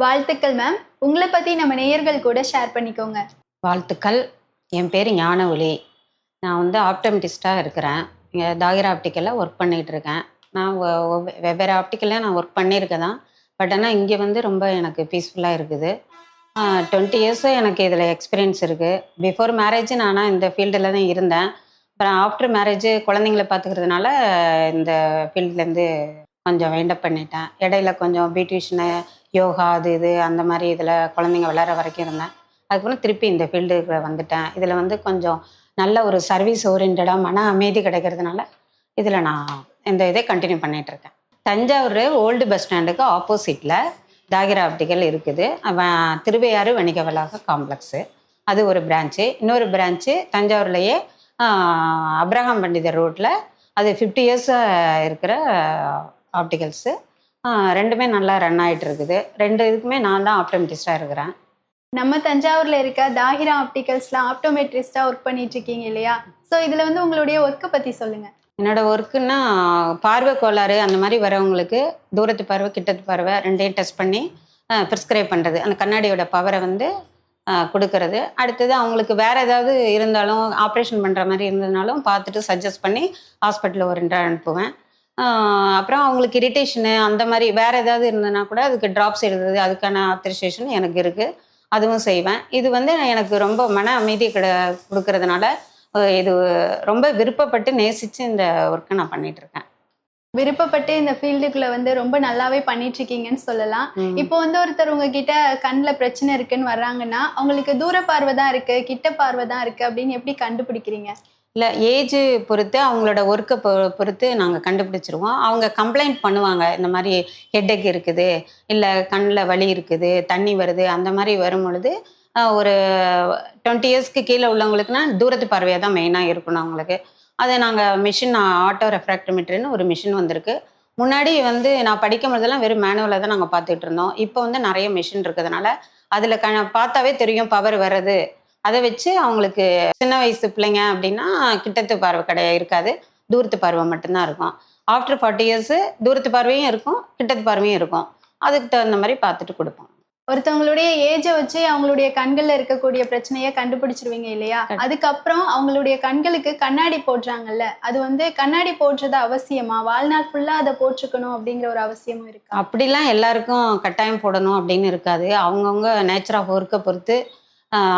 வாழ்த்துக்கள் மேம். உங்கள பத்தி நம்ம நேயர்கள் கூட ஷேர் பண்ணிக்கோங்க. வாழ்த்துக்கள். என் பேர் ஞானஒளி. நான் ஆப்டோமெட்ரிஸ்ட்டாக இருக்கிறேன். இங்கே தாகிரா ஆப்டிக்கலில் ஒர்க் பண்ணிகிட்டு இருக்கேன். நான் வெவ்வேறு ஆப்டிக்கலில் நான் ஒர்க் பண்ணியிருக்கேன் தான். பட் ஆனால் இங்கே ரொம்ப எனக்கு பீஸ்ஃபுல்லாக இருக்குது. 20 இயர்ஸு எனக்கு இதில் எக்ஸ்பீரியன்ஸ் இருக்குது. பிஃபோர் மேரேஜ் நான் இந்த ஃபீல்டில் தான் இருந்தேன். அப்புறம் ஆஃப்டர் மேரேஜ் குழந்தைங்கள பார்த்துக்கிறதுனால இந்த ஃபீல்ட்லேருந்து கொஞ்சம் வைண்டப் பண்ணிட்டேன். இடையில கொஞ்சம் பியூட்டிஷனு, யோகா அது இது அந்த மாதிரி இதில் குழந்தைங்க வளர வரைக்கும் இருந்தேன். அதுக்கப்புறம் திருப்பி இந்த ஃபீல்டுக்கு வந்துட்டேன். இதில் கொஞ்சம் நல்ல ஒரு சர்வீஸ் ஓரியன்டாக மன அமைதி கிடைக்கிறதுனால இதில் நான் இந்த இதை கண்டினியூ பண்ணிகிட்ருக்கேன். தஞ்சாவூர் ஓல்டு பஸ் ஸ்டாண்டுக்கு ஆப்போசிட்டில் தாகிரா ஆப்டிக்கல் இருக்குது. திருவையாறு வணிக வளாக காம்ப்ளெக்ஸு, அது ஒரு பிரான்ச்சு. இன்னொரு பிரான்ச்சு தஞ்சாவூர்லேயே அப்ரஹாம் பண்டிதர் ரோட்டில், அது 50 இயர்ஸாக இருக்கிற ஆப்டிகல்ஸு. ரெண்டுமே நல்லா ரன் ஆகிட்டு இருக்குது. ரெண்டு இதுக்குமே நான் தான் ஆப்டோமெட்ரிஸ்டாக இருக்கிறேன். நம்ம தஞ்சாவூர்ல இருக்க தாகிரா ஆப்டிகல்ஸ்ல ஆப்டோமெட்ரிஸ்டா ஒர்க் பண்ணிட்டு இருக்கீங்க இல்லையா? ஸோ இதுல உங்களுடைய ஒர்க்கை பத்தி சொல்லுங்க. என்னோடய ஒர்க்குன்னா, பார்வை கோளாறு அந்த மாதிரி வரவங்களுக்கு தூரத்து பார்வை கிட்டத்து பார்வை ரெண்டையும் டெஸ்ட் பண்ணி ப்ரிஸ்கிரைப் பண்ணுறது, அந்த கண்ணாடியோட பவரை கொடுக்கறது. அடுத்தது அவங்களுக்கு வேறு ஏதாவது இருந்தாலும், ஆப்ரேஷன் பண்ணுற மாதிரி இருந்ததுனாலும் பார்த்துட்டு சஜஸ்ட் பண்ணி ஹாஸ்பிட்டலில் ஒரு 2 அனுப்புவேன். அப்புறம் அவங்களுக்கு இரிட்டேஷனு அந்த மாதிரி வேறு ஏதாவது இருந்ததுன்னா கூட அதுக்கு ட்ராப்ஸ் எழுதுறது, அதுக்கான ஆத்தரைசேஷன் எனக்கு இருக்குது. அதுவும் செய்வேன். இது எனக்கு ரொம்ப மன அமைதி கொடுக்கறதுனால இது ரொம்ப விருப்பப்பட்டு நேசித்து இந்த ஒர்க்கை நான் பண்ணிகிட்ருக்கேன். விருப்பப்பட்டு இந்த ஃபீல்டுக்குள்ள ரொம்ப நல்லாவே பண்ணிட்டு இருக்கீங்கன்னு சொல்லலாம். இப்போ ஒருத்தர் உங்ககிட்ட கண்ணில் பிரச்சனை இருக்குன்னு வர்றாங்கன்னா, அவங்களுக்கு தூர பார்வை தான் இருக்கு, கிட்ட பார்வை தான் இருக்கு அப்படின்னு எப்படி கண்டுபிடிக்கிறீங்க? இல்லை, ஏஜ் பொறுத்து அவங்களோட ஒர்க்கை பொறுத்து நாங்கள் கண்டுபிடிச்சிருவோம். அவங்க கம்ப்ளைண்ட் பண்ணுவாங்க, இந்த மாதிரி ஹெட்டேக் இருக்குது, இல்லை கண்ணில் வலி இருக்குது, தண்ணி வருது, அந்த மாதிரி வரும் பொழுது ஒரு 20 இயர்ஸ்க்கு கீழே உள்ளவங்களுக்குனா தூரத்து பார்வையாக தான் மெயினாக இருக்கணும் அவங்களுக்கு. அதை நாங்கள் மிஷின் ஆட்டோ ரெஃப்ராக்டோமீட்டர்னு ஒரு மிஷின் வந்திருக்கு. முன்னாடி நான் படிக்கும் போதெல்லாம் வெறும் மேனுவலாக தான் நாங்கள் பார்த்துட்டு இருந்தோம். இப்போ நிறைய மிஷின் இருக்கிறதுனால அதில் பார்த்தாவே தெரியும் பவர் வர்றது. அதை வச்சு அவங்களுக்கு சின்ன வயசு பிள்ளைங்க அப்படின்னா கிட்டத்து பார்வை இருக்காது, தூரத்து பார்வை மட்டும்தான் இருக்கும். ஆஃப்டர் 40 இயர்ஸு தூரத்து பார்வையும் இருக்கும், கிட்டத்து பார்வையும் இருக்கும். அதுக்கு தகுந்த மாதிரி பார்த்துட்டு கொடுப்போம். ஒருத்தவங்களுடைய ஏஜை வச்சு அவங்களுடைய கண்கள்ல இருக்கக்கூடிய பிரச்சனையை கண்டுபிடிச்சிருவீங்க இல்லையா? அதுக்கப்புறம் அவங்களுடைய கண்களுக்கு கண்ணாடி போடுறாங்கல்ல, அது கண்ணாடி போடுறது அவசியமா? வாழ்நாள் ஃபுல்லா அதை போட்டிருக்கணும் அப்படிங்கிற ஒரு அவசியமும் இருக்கு? அப்படிலாம் எல்லாருக்கும் கட்டாயம் போடணும் அப்படின்னு இருக்காது. அவங்கவுங்க நேச்சர் ஆஃப் ஒர்க்கை பொறுத்து,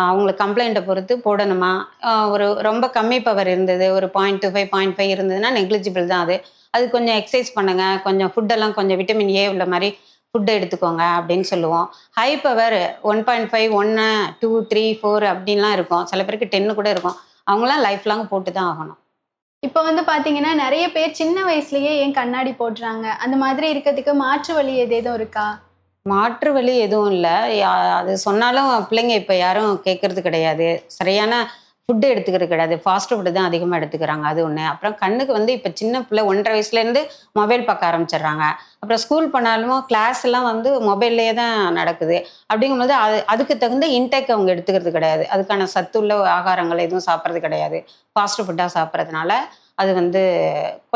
அவங்களுக்கு கம்ப்ளைண்ட்டை பொறுத்து போடணுமா. ஒரு ரொம்ப கம்மி பவர் இருந்தது, ஒரு 0.25 0.5 இருந்ததுன்னா நெக்லிஜிபிள் தான் அது. அது கொஞ்சம் எக்ஸசைஸ் பண்ணுங்கள், கொஞ்சம் ஃபுட்டெல்லாம் கொஞ்சம் விட்டமின் ஏ உள்ள மாதிரி ஃபுட்டை எடுத்துக்கோங்க அப்படின்னு சொல்லுவோம். ஹை பவர் 1.5 1 2 3 4 அப்படின்லாம் இருக்கும். சில பேருக்கு 10 கூட இருக்கும். அவங்களாம் லைஃப் லாங் போட்டு தான் ஆகணும். இப்போ பார்த்தீங்கன்னா நிறைய பேர் சின்ன வயசுலயே ஏன் கண்ணாடி போடுறாங்க? அந்த மாதிரி இருக்கிறதுக்கு மாற்று வழி எதுவும் இருக்கா? மாற்று வழி எதுவும் இல்லை. அது சொன்னாலும் பிள்ளைங்க இப்போ யாரும் கேட்கறது கிடையாது. சரியான ஃபுட்டு எடுத்துக்கிறது கிடையாது. ஃபாஸ்ட் ஃபுட்டு தான் அதிகமாக எடுத்துக்கிறாங்க, அது ஒன்று. அப்புறம் கண்ணுக்கு இப்போ சின்ன பிள்ளை 1.5 வயசுலேருந்து மொபைல் பார்க்க ஆரம்பிச்சிடுறாங்க. அப்புறம் ஸ்கூல் பண்ணாலும் கிளாஸ் எல்லாம் மொபைல்லையே தான் நடக்குது. அப்படிங்கும்போது அதுக்கு தகுந்த இன்டேக் அவங்க எடுத்துக்கிறது கிடையாது. அதுக்கான சத்துள்ள ஆகாரங்கள் எதுவும் சாப்பிட்றது கிடையாது. ஃபாஸ்ட் ஃபுட்டாக சாப்பிட்றதுனால அது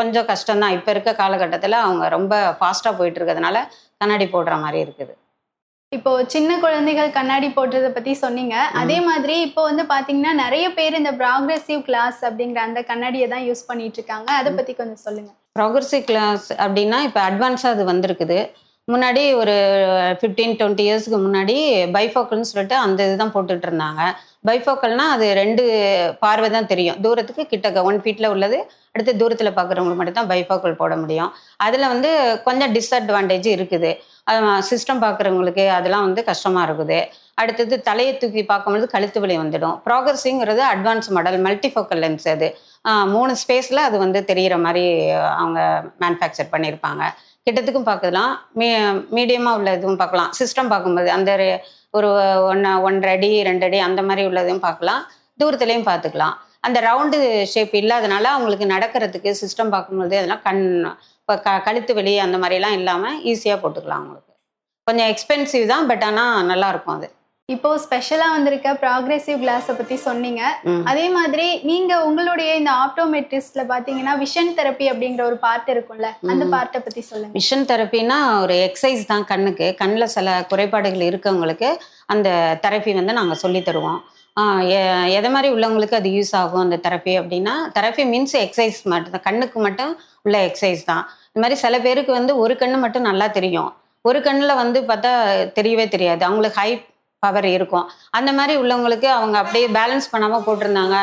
கொஞ்சம் கஷ்டம்தான். இப்போ இருக்க காலகட்டத்தில் அவங்க ரொம்ப ஃபாஸ்ட்டாக போயிட்டு இருக்கிறதுனால கண்ணாடி போடுற மாதிரி இருக்குது. இப்போ சின்ன குழந்தைகள் கண்ணாடி போடுறத பத்தி சொன்னீங்க. அதே மாதிரி இப்போ பாத்தீங்கன்னா நிறைய பேர் இந்த ப்ராக்ரெசிவ் கிளாஸ் அப்படிங்கிற அந்த கண்ணாடியை தான் யூஸ் பண்ணிட்டு இருக்காங்க. அதை பத்தி கொஞ்சம் சொல்லுங்க. ப்ராக்ரெசிவ் கிளாஸ் அப்படின்னா இப்போ அட்வான்ஸாக அது வந்திருக்குது. முன்னாடி ஒரு 15-20 இயர்ஸ்க்கு முன்னாடி பைஃபோக்கல்னு சொல்லிட்டு அந்த இதுதான் போட்டுட்டு இருந்தாங்க. பைஃபோக்கல்னா அது 2 பார்வை தான் தெரியும். தூரத்துக்கு கிட்டக்க 1 ஃபீட்டில் உள்ளது, அடுத்து தூரத்தில் பார்க்குறவங்களுக்கு மட்டும் தான் பைஃபோக்கல் போட முடியும். அதில் கொஞ்சம் டிஸ்அட்வான்டேஜ் இருக்குது. சிஸ்டம் பார்க்குறவங்களுக்கு அதெல்லாம் கஷ்டமாக இருக்குது. அடுத்தது தலையை தூக்கி பார்க்கும்போது கழுத்து வலி வந்துடும். ப்ராக்ரஸிங்கிறது அட்வான்ஸ் மாடல் மல்டிஃபோக்கல் லென்ஸ். அது 3 ஸ்பேஸில் அது தெரிகிற மாதிரி அவங்க மேனுஃபேக்சர் பண்ணியிருப்பாங்க. கிட்டத்துக்கும் பார்க்கலாம், மீடியமாக உள்ள இதுவும் பார்க்கலாம். சிஸ்டம் பார்க்கும்போது அந்த ஒரு 1.5 அடி 2 அடி அந்த மாதிரி உள்ளதையும் பார்க்கலாம், தூரத்துலேயும் பார்த்துக்கலாம். அந்த ரவுண்டு ஷேப் இல்லாதனால அவங்களுக்கு நடக்கிறதுக்கு சிஸ்டம் பார்க்கும்போது அதெல்லாம் இப்போ கழுத்து வலி அந்த மாதிரிலாம் இல்லாமல் ஈஸியாக போட்டுக்கலாம். அவங்களுக்கு கொஞ்சம் எக்ஸ்பென்சிவ் தான், பட் ஆனால் நல்லாயிருக்கும் அது. இப்போ ஸ்பெஷலா வந்திருக்க ப்ராக்ரெசிவ் கிளாஸை பத்தி சொன்னீங்க. ம். அதே மாதிரி நீங்க உங்களுடைய இந்த ஆப்டோமெட்ரிஸ்ட்ல பாத்தீங்கன்னா விஷன் தெரப்பி அப்படிங்கிற ஒரு பார்ட் இருக்கும்ல, அந்த ம். பார்ட்டை பத்தி சொல்லுங்க. விஷன் தெரப்பின்னா ஒரு எக்ஸசைஸ் தான் கண்ணுக்கு. கண்ணில் சில குறைபாடுகள் இருக்கவங்களுக்கு அந்த தெரப்பி வந்து நாங்கள் சொல்லி தருவோம். எதை மாதிரி உள்ளவங்களுக்கு அது யூஸ் ஆகும் அந்த தெரப்பி அப்படின்னா, தெரப்பி மீன்ஸ் எக்ஸசைஸ் மட்டும் தான். கண்ணுக்கு மட்டும் உள்ள எக்ஸசைஸ் தான். இந்த மாதிரி சில பேருக்கு வந்து ஒரு கண்ணு மட்டும் நல்லா தெரியும். ஒரு கண்ணில் வந்து பார்த்தா தெரியவே தெரியாது. அவங்களுக்கு ஹை பவர் இருக்கும். அந்த மாதிரி உள்ளவங்களுக்கு அவங்க அப்படியே பேலன்ஸ் பண்ணாமல் போட்டிருந்தாங்க,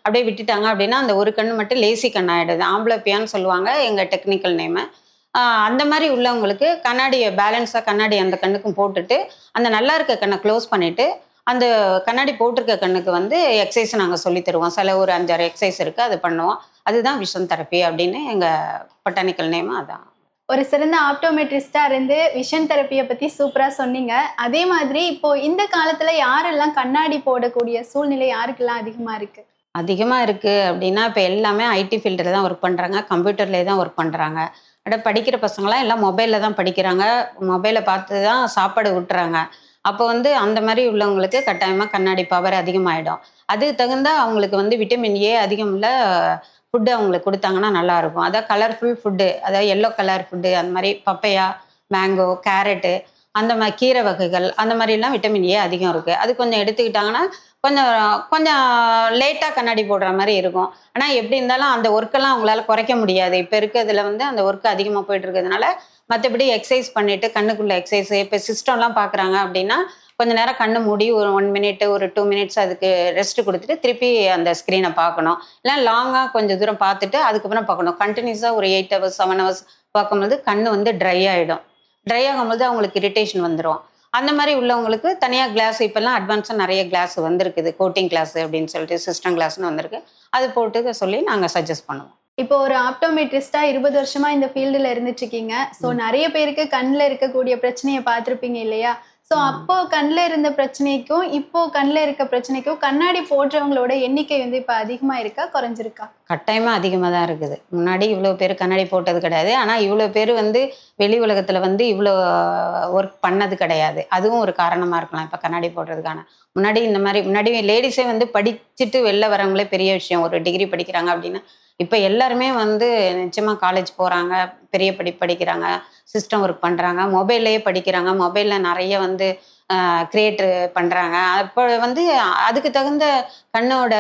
அப்படியே விட்டுட்டாங்க அப்படின்னா அந்த ஒரு கண்ணு மட்டும் லேசி கண் ஆகிடுது. ஆம்பிளோப்பியான்னு சொல்லுவாங்க எங்கள் டெக்னிக்கல் நேமு. அந்த மாதிரி உள்ளவங்களுக்கு கண்ணாடியை பேலன்ஸாக கண்ணாடி அந்த கண்ணுக்கும் போட்டுட்டு அந்த நல்லா இருக்க கண்ணை க்ளோஸ் பண்ணிவிட்டு அந்த கண்ணாடி போட்டிருக்க கண்ணுக்கு வந்து எக்ஸசைஸ் நாங்கள் சொல்லி தருவோம். சில ஒரு 5-6 எக்ஸசைஸ் இருக்குது, அது பண்ணுவோம். அதுதான் விஷன் தெரப்பி அப்படின்னு எங்கள் பொட்டானிக்கல் நேம் அதான். ஒரு சிறந்த ஆப்டோமெட்ரிஸ்டா இருந்து விஷன் தெரப்பியை பத்தி சூப்பரா சொன்னீங்க. அதே மாதிரி இப்போ இந்த காலத்துல யாரெல்லாம் கண்ணாடி போடக்கூடிய சூழ்நிலை யாருக்கெல்லாம் அதிகமா இருக்கு? அதிகமாக இருக்குது அப்படின்னா இப்போ எல்லாமே ஐடி ஃபீல்டில் தான் ஒர்க் பண்ணுறாங்க, கம்ப்யூட்டர்லேயே தான் ஒர்க் பண்ணுறாங்க. படிக்கிற பசங்களாம் எல்லாம் மொபைலில் தான் படிக்கிறாங்க, மொபைலை பார்த்து தான் சாப்பாடு விட்டுறாங்க. அப்போ வந்து அந்த மாதிரி உள்ளவங்களுக்கு கட்டாயமாக கண்ணாடி பவர் அதிகமாகிடும். அதுக்கு தகுந்த அவங்களுக்கு வந்து விட்டமின் ஏ அதிகம் உள்ள ஃபுட்டு அவங்களுக்கு கொடுத்தாங்கன்னா நல்லாயிருக்கும். அதாவது கலர்ஃபுல் ஃபுட்டு, அதாவது எல்லோ கலர் ஃபுட்டு, அந்த மாதிரி பப்பையா, மேங்கோ, கேரட்டு, அந்த மாதிரி கீரை வகைகள், அந்த மாதிரிலாம் விட்டமின் ஏ அதிகம் இருக்குது. அது கொஞ்சம் எடுத்துக்கிட்டாங்கன்னா கொஞ்சம் கொஞ்சம் லேட்டாக கண்ணாடி போடுற மாதிரி இருக்கும். ஆனால் எப்படி இருந்தாலும் அந்த ஒர்க்கெல்லாம் அவங்களால குறைக்க முடியாது. இப்போ இருக்கிறதுல வந்து அந்த ஒர்க்கு அதிகமாக போயிட்டு இருக்கிறதுனால மற்றபடி எக்ஸசைஸ் பண்ணிவிட்டு கண்ணுக்குள்ளே எக்ஸசைஸ் இப்போ சிஸ்டம்லாம் பார்க்குறாங்க அப்படின்னா கொஞ்சம் நேரம் கண்ணு மூடி ஒரு 1 மினிட் ஒரு 2 மினிட்ஸ் அதுக்கு ரெஸ்ட் கொடுத்துட்டு திருப்பி அந்த ஸ்க்ரீனை பார்க்கணும். இல்லை லாங்காக கொஞ்சம் தூரம் பார்த்துட்டு அதுக்கப்புறம் பார்க்கணும். கண்டினியூஸாக ஒரு 8 ஹவர்ஸ் 7 ஹவர்ஸ் பார்க்கும்போது கண்ணு வந்து ட்ரை ஆகிடும். ட்ரை ஆகும்போது அவங்களுக்கு இரிட்டேஷன் வந்துடும். அந்த மாதிரி உள்ளவங்களுக்கு தனியாக கிளாஸ் இப்போல்லாம் அட்வான்ஸாக நிறைய கிளாஸ் வந்திருக்குது. கோட்டிங் கிளாஸ் அப்படின்னு சொல்லிட்டு சிஸ்டம் கிளாஸ்னு வந்திருக்கு. அது போட்டு சொல்லி நாங்கள் சஜஸ்ட் பண்ணுவோம். இப்போ ஒரு ஆப்டோமெட்ரிஸ்டா 20 வருஷமா இந்த ஃபீல்டுல இருந்துட்டு இருக்கீங்க. ஸோ நிறைய பேருக்கு கண்ணில் இருக்கக்கூடிய பிரச்சனையை பார்த்துருப்பீங்க இல்லையா? ஸோ அப்போ கண்ணில் இருந்த பிரச்சனைக்கும் இப்போ கண்ணில் இருக்க பிரச்சனைக்கும் கண்ணாடி போடுறவங்களோட எண்ணிக்கை வந்து இப்போ அதிகமாக இருக்கா குறைஞ்சிருக்கா? கட்டாயமாக அதிகமாக தான் இருக்குது. முன்னாடி இவ்வளோ பேர் கண்ணாடி போட்டது கிடையாது. ஆனால் இவ்வளோ பேர் வந்து வெளி உலகத்தில் வந்து இவ்வளோ ஒர்க் பண்ணது கிடையாது. அதுவும் ஒரு காரணமாக இருக்கலாம் இப்போ கண்ணாடி போடுறதுக்கான. முன்னாடி லேடிஸே வந்து படிச்சுட்டு வெளில வரவங்களே பெரிய விஷயம். ஒரு டிகிரி படிக்கிறாங்க அப்படின்னா இப்போ எல்லாருமே வந்து நிச்சயமாக காலேஜ் போகிறாங்க, பெரிய படிக்கிறாங்க, சிஸ்டம் ஒர்க் பண்ணுறாங்க, மொபைல்லையே படிக்கிறாங்க, மொபைலில் நிறைய வந்து கிரியேட்டு பண்ணுறாங்க. அப்போ வந்து அதுக்கு தகுந்த கண்ணோட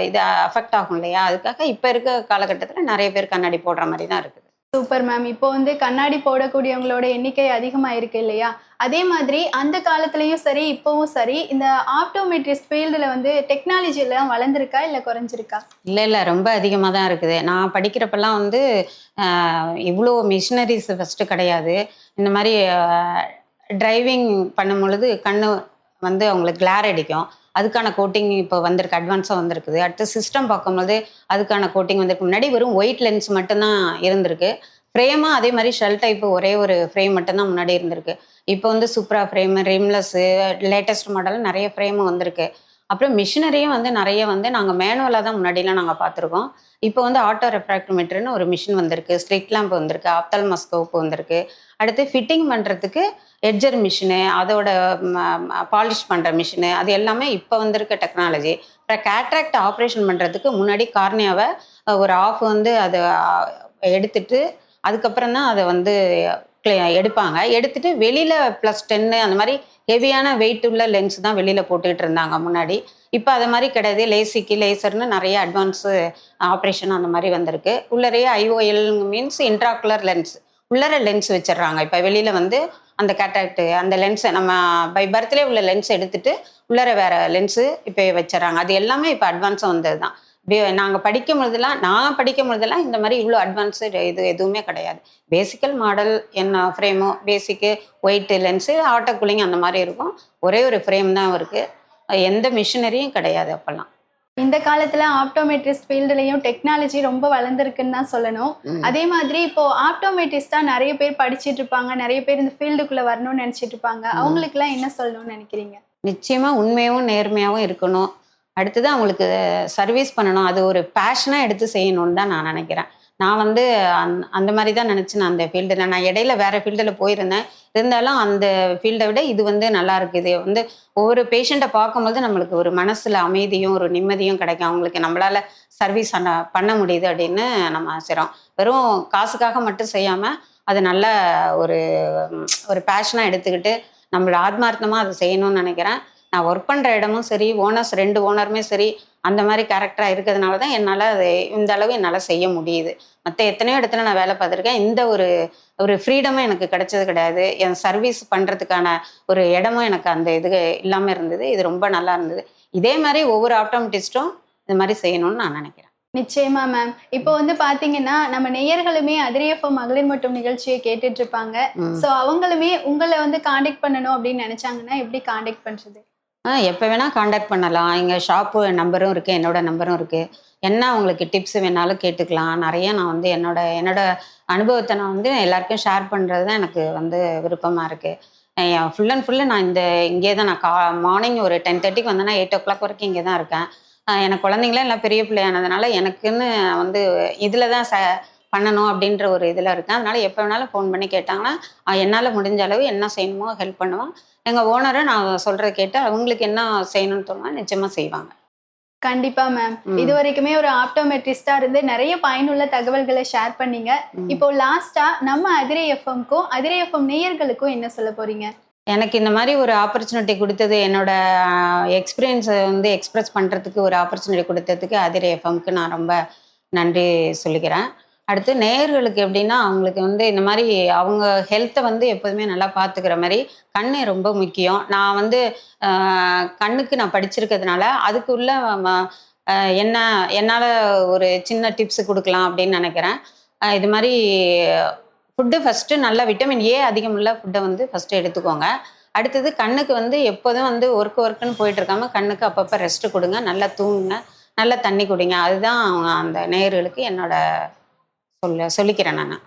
இது அஃபெக்ட் ஆகும் இல்லையா? அதுக்காக இப்போ இருக்க காலகட்டத்தில் நிறைய பேர் கண்ணாடி போடுற மாதிரி தான் இருக்குது. Super ma'am. இப்போ வந்து கண்ணாடி போடக்கூடியவங்களோட எண்ணிக்கை அதிகமாக இருக்கு இல்லையா? அதே மாதிரி அந்த காலத்துலயும் சரி இப்பவும் சரி இந்த ஆப்டோமெட்ரிஸ்ட் ஃபீல்டில் வந்து டெக்னாலஜி எல்லாம் வளர்ந்துருக்கா இல்லை குறைஞ்சிருக்கா? இல்லை ரொம்ப அதிகமாக தான் இருக்குது. நான் படிக்கிறப்பெல்லாம் வந்து இவ்வளோ மிஷினரிஸ் ஃபஸ்ட்டு கிடையாது. இந்த மாதிரி டிரைவிங் பண்ணும் பொழுது கண்ணு வந்து அவங்களுக்கு கிளார் அடிக்கும். அதுக்கான கோட்டிங் இப்போ வந்திருக்கு, அட்வான்ஸாக வந்திருக்குது. அடுத்து சிஸ்டம் பார்க்கும்போது அதுக்கான கோட்டிங் வந்திருக்கு. முன்னாடி வெறும் ஒயிட் லென்ஸ் மட்டும்தான் இருந்திருக்கு. ஃப்ரேமாக அதே மாதிரி ஷெல் டைப்பு ஒரே ஒரு ஃப்ரேம் மட்டும்தான் முன்னாடி இருந்திருக்கு. இப்போ வந்து சூப்பரா ஃப்ரேமு, ரிம்லெஸ்ஸு, லேட்டஸ்ட் மாடல் நிறைய ஃப்ரேமும் வந்திருக்கு. அப்புறம் மிஷினரியும் வந்து நிறைய வந்து நாங்கள் மேனுவலாக தான் முன்னாடிலாம் நாங்கள் பார்த்துருக்கோம். இப்போ வந்து ஆட்டோ ரெஃப்ராக்டோமீட்டர்னு ஒரு மிஷின் வந்திருக்கு, ஸ்ட்ரிட் லேம்ப் வந்திருக்கு, ஆப்தல்மாஸ்கோப் வந்திருக்கு. அடுத்து ஃபிட்டிங் பண்ணுறதுக்கு எட்ஜர் மிஷினு, அதோட பாலிஷ் பண்ணுற மிஷினு, அது எல்லாமே இப்போ வந்திருக்க டெக்னாலஜி. அப்புறம் கேட்ராக்ட் ஆப்ரேஷன் பண்ணுறதுக்கு முன்னாடி கார்னியாவை ஒரு ஆஃப் வந்து அதை எடுத்துட்டு அதுக்கப்புறம் தான் அதை வந்து எடுப்பாங்க. எடுத்துட்டு வெளியில் +10 அந்த மாதிரி ஹெவியான வெயிட் உள்ள லென்ஸ் தான் வெளியில் போட்டுக்கிட்டு இருந்தாங்க முன்னாடி. இப்போ அது மாதிரி கிடையாது. லேசர்னு நிறைய அட்வான்ஸு ஆப்ரேஷன் அந்த மாதிரி வந்திருக்கு. உள்ளறையே IOL மீன்ஸ் இன்ட்ராகுலர் லென்ஸ், உள்ளர லென்ஸ் வச்சிடுறாங்க. இப்போ வெளியில் வந்து அந்த கேட்ராக்ட் அந்த லென்ஸை நம்ம பை பர்த்லேயே உள்ள லென்ஸ் எடுத்துட்டு உள்ளர வேற லென்ஸு இப்போ வச்சிடறாங்க. அது எல்லாமே இப்போ அட்வான்ஸாக வந்தது தான். நான் படிக்கும் பொழுதெல்லாம் இந்த மாதிரி இவ்வளோ அட்வான்ஸு இது எதுவுமே கிடையாது. பேசிக்கல் மாடல் என்ன ஃப்ரேமோ, பேசிக்கு ஒயிட் லென்ஸு, ஆட்டோ கூலிங் அந்த மாதிரி இருக்கும். ஒரே ஒரு ஃப்ரேம் தான் இருக்குது. எந்த மிஷினரியும் கிடையாது அப்போல்லாம். இந்த காலத்துல ஆப்டோமெட்ரிஸ்ட் ஃபீல்டுலயும் டெக்னாலஜி ரொம்ப வளர்ந்துருக்குன்னு தான் சொல்லணும். அதே மாதிரி இப்போ ஆப்டோமெட்ரிஸ்டா நிறைய பேர் படிச்சுட்டு இருப்பாங்க, நிறைய பேர் இந்த ஃபீல்டுக்குள்ள வரணும்னு நினைச்சிட்டு இருப்பாங்க. அவங்களுக்கு எல்லாம் என்ன சொல்லணும்னு நினைக்கிறீங்க? நிச்சயமா உண்மையாகவும் நேர்மையாகவும் இருக்கணும். அடுத்தது அவங்களுக்கு சர்வீஸ் பண்ணணும். அது ஒரு பேஷனாக எடுத்து செய்யணும்னு தான் நான் நினைக்கிறேன். நான் வந்து அந்த மாதிரி தான் நினச்சி நான் அந்த ஃபீல்டில் நான் இடையில வேறு ஃபீல்டில் போயிருந்தேன். இருந்தாலும் அந்த ஃபீல்டை விட இது வந்து நல்லா இருக்குது. வந்து ஒவ்வொரு பேஷண்ட்டை பார்க்கும்போது நம்மளுக்கு ஒரு மனசுல அமைதியும் ஒரு நிம்மதியும் கிடைக்கும். அவங்களுக்கு நம்மளால சர்வீஸ் பண்ண முடியுது அப்படின்னு நம்ம செய்கிறோம். வெறும் காசுக்காக மட்டும் செய்யாமல் அது நல்ல ஒரு ஒரு பேஷனாக எடுத்துக்கிட்டு நம்மளோட ஆத்மார்த்தமாக அதை செய்யணும்னு நினைக்கிறேன். நான் ஒர்க் பண்ணுற இடமும் சரி, ஓனர்ஸ் 2 ஓனருமே சரி அந்த மாதிரி கேரக்டராக இருக்கிறதுனால தான் என்னால் அது இந்த அளவு என்னால் செய்ய முடியுது. மற்ற எத்தனையோ இடத்துல நான் வேலை பார்த்துருக்கேன். இந்த ஒரு ஒரு ஃப்ரீடமும் எனக்கு கிடைச்சது கிடையாது. என் சர்வீஸ் பண்ணுறதுக்கான ஒரு இடமும் எனக்கு அந்த இது இல்லாமல் இருந்தது. இது ரொம்ப நல்லா இருந்தது. இதே மாதிரி ஒவ்வொரு ஆப்டோமெட்ரிஸ்ட்டும் இது மாதிரி செய்யணும்னு நான் நினைக்கிறேன். நிச்சயமா மேம். இப்போ வந்து பாத்தீங்கன்னா நம்ம நேயர்களுமே அதிரியஃபம் மகளிர் மட்டும் நிகழ்ச்சியை கேட்டுட்டு இருப்பாங்க. சோ அவங்களுமே உங்களை வந்து காண்டாக்ட் பண்ணணும் அப்படின்னு நினைச்சாங்கன்னா எப்படி காண்டாக்ட் பண்றது? எப்போ வேணால் காண்டாக்ட் பண்ணலாம். எங்கள் ஷாப்பு நம்பரும் இருக்குது, என்னோட நம்பரும் இருக்குது. என்ன உங்களுக்கு டிப்ஸ் வேணாலும் கேட்டுக்கலாம். நிறைய நான் வந்து என்னோட அனுபவத்தை நான் வந்து எல்லாருக்கும் ஷேர் பண்ணுறது தான் எனக்கு வந்து விருப்பமாக இருக்குது. ஃபுல் அண்ட் ஃபுல்லு நான் இங்கே தான் நான் மார்னிங் ஒரு 10:30க்கு வந்தேன்னா 8 o'clock வரைக்கும் இங்கே தான் இருக்கேன். எனக்கு குழந்தைங்களே எல்லாம் பெரிய பிள்ளையானதுனால எனக்குன்னு வந்து இதில் தான் பண்ணணும் அப்படின்ற ஒரு இதில் இருக்கேன். அதனால் எப்போ வேணாலும் ஃபோன் பண்ணி கேட்டாங்கன்னா என்னால் முடிஞ்ச அளவு என்ன செய்யணுமோ ஹெல்ப் பண்ணுவேன். எங்கள் ஓனரை நான் சொல்கிறத கேட்டு அவங்களுக்கு என்ன செய்யணும்னு தோணுவா நிச்சயமாக செய்வாங்க. கண்டிப்பா மேம். இது வரைக்குமே ஒரு ஆப்டோமெட்ரிஸ்டா இருந்து நிறைய பயனுள்ள தகவல்களை ஷேர் பண்ணீங்க. இப்போ லாஸ்டா நம்ம அதிரை எஃப்எம்க்கும் அதிரை எஃப்எம் நேயர்களுக்கும் என்ன சொல்ல போறீங்க? எனக்கு இந்த மாதிரி ஒரு ஆப்பர்ச்சுனிட்டி கொடுத்தது, என்னோட எக்ஸ்பீரியன்ஸை வந்து எக்ஸ்பிரஸ் பண்ணுறதுக்கு ஒரு ஆப்பர்ச்சுனிட்டி கொடுத்ததுக்கு அதிரை எஃப்எம்க்கு நான் ரொம்ப நன்றி சொல்லிக்கிறேன். அடுத்து நேயர்களுக்கு எப்படின்னா, அவங்களுக்கு வந்து இந்த மாதிரி அவங்க ஹெல்த்தை வந்து எப்போதுமே நல்லா பார்த்துக்கிற மாதிரி கண் ரொம்ப முக்கியம். நான் வந்து கண்ணுக்கு நான் படிச்சிருக்கிறதுனால அதுக்குள்ள என்னால் ஒரு சின்ன டிப்ஸ் கொடுக்கலாம் அப்படின்னு நினைக்கிறேன். இது மாதிரி ஃபுட்டு ஃபஸ்ட்டு நல்லா விட்டமின் ஏ அதிகமுள்ள ஃபுட்டை வந்து ஃபஸ்ட்டு எடுத்துக்கோங்க. அடுத்தது கண்ணுக்கு வந்து எப்போதும் வந்து ஒர்க்குன்னு போயிட்டு இருக்காமல் கண்ணுக்கு அப்பப்போ ரெஸ்ட்டு கொடுங்க, நல்லா தூங்குங்க, நல்லா தண்ணி குடிங்க. அதுதான் அந்த நேயர்களுக்கு என்னோட சொல்லிக்கிறேன் நான்.